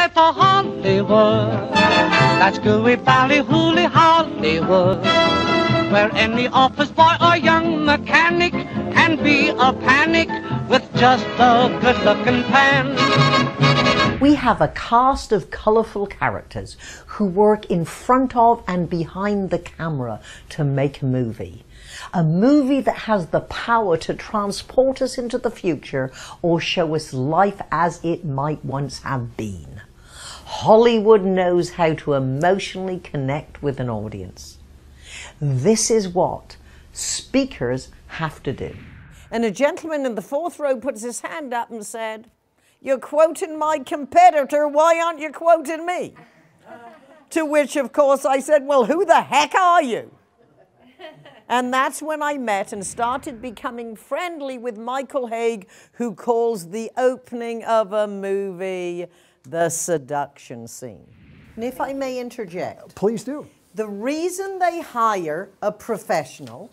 way for Hollywood. That's gooey, bally-hooly Hollywood, where any office boy or young mechanic can be a panic with just a good-looking pan. We have a cast of colourful characters who work in front of and behind the camera to make a movie. A movie that has the power to transport us into the future or show us life as it might once have been. Hollywood knows how to emotionally connect with an audience. This is what speakers have to do. And a gentleman in the fourth row puts his hand up and said, "You're quoting my competitor, why aren't you quoting me?" To which, of course, I said, "Well, who the heck are you?" And that's when I met and started becoming friendly with Michael Hauge, who calls the opening of a movie the seduction scene. And if I may interject. Please do. The reason they hire a professional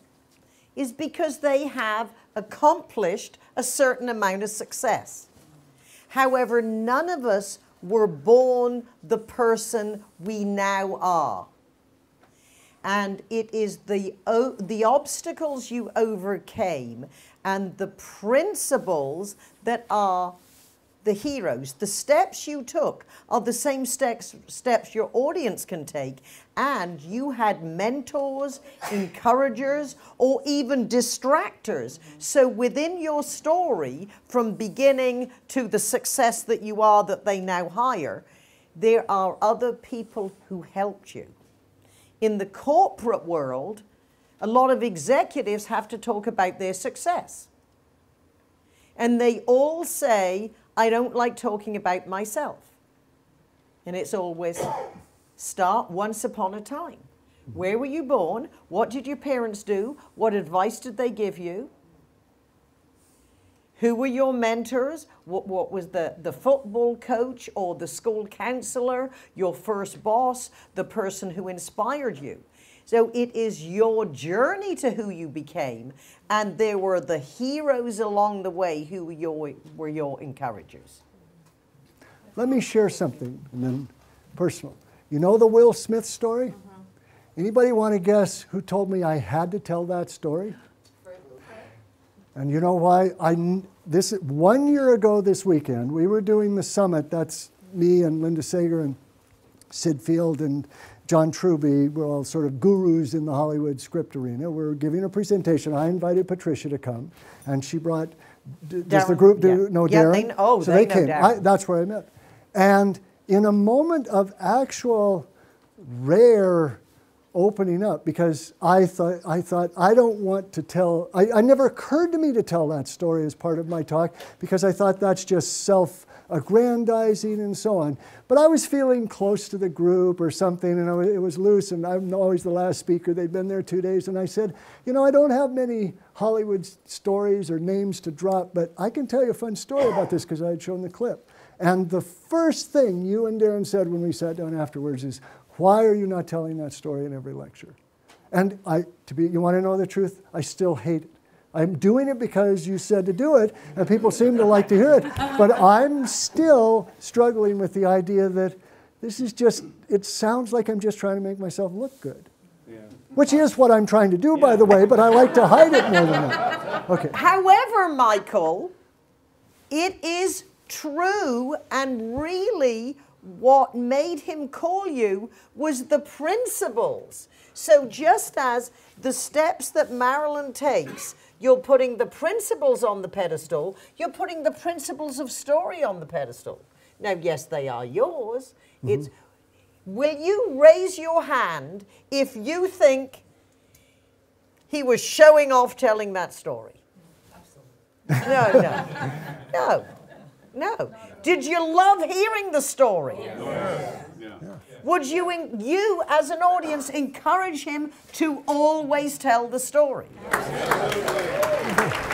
is because they have accomplished a certain amount of success. However, none of us were born the person we now are. And it is the obstacles you overcame and the principles that are the heroes. The steps you took are the same steps your audience can take. And you had mentors, encouragers, or even distractors. So within your story, from beginning to the success that you are that they now hire, there are other people who helped you. In the corporate world, a lot of executives have to talk about their success. And they all say, "I don't like talking about myself." And it's always, start once upon a time. Where were you born? What did your parents do? What advice did they give you? Who were your mentors? What was the football coach or the school counselor, your first boss, the person who inspired you? So it is your journey to who you became, and there were the heroes along the way who were your encouragers. Let me share something, and then personal. You know the Will Smith story? Anybody want to guess who told me I had to tell that story? And you know why? 1 year ago this weekend, we were doing the summit. That's me and Linda Sager and Sid Field and John Truby. We're all sort of gurus in the Hollywood script arena. We're giving a presentation. I invited Patricia to come, and she brought, does the group know Darren? So they came. That's where I met. And in a moment of actual rare opening up, because I thought I don't want to tell, I never occurred to me to tell that story as part of my talk, because I thought that's just self-aggrandizing and so on. But I was feeling close to the group or something, and it was loose, and I'm always the last speaker. They'd been there 2 days, and I said, you know, I don't have many Hollywood stories or names to drop, but I can tell you a fun story about this because I had shown the clip. And the first thing you and Darren said when we sat down afterwards is, "Why are you not telling that story in every lecture?" And you want to know the truth? I still hate it. I'm doing it because you said to do it, and people seem to like to hear it. But I'm still struggling with the idea that this is just, it sounds like I'm just trying to make myself look good. Yeah. Which is what I'm trying to do, by the way, but I like to hide it more than that. Okay. However, Michael, it is true, and really what made him call you was the principles. So just as the steps that Marilyn takes, you're putting the principles on the pedestal, you're putting the principles of story on the pedestal. Now, yes, they are yours. It's, will you raise your hand if you think he was showing off telling that story? Absolutely. No. No. Did you love hearing the story? Yes. Yeah. Would you as an audience encourage him to always tell the story? Yes.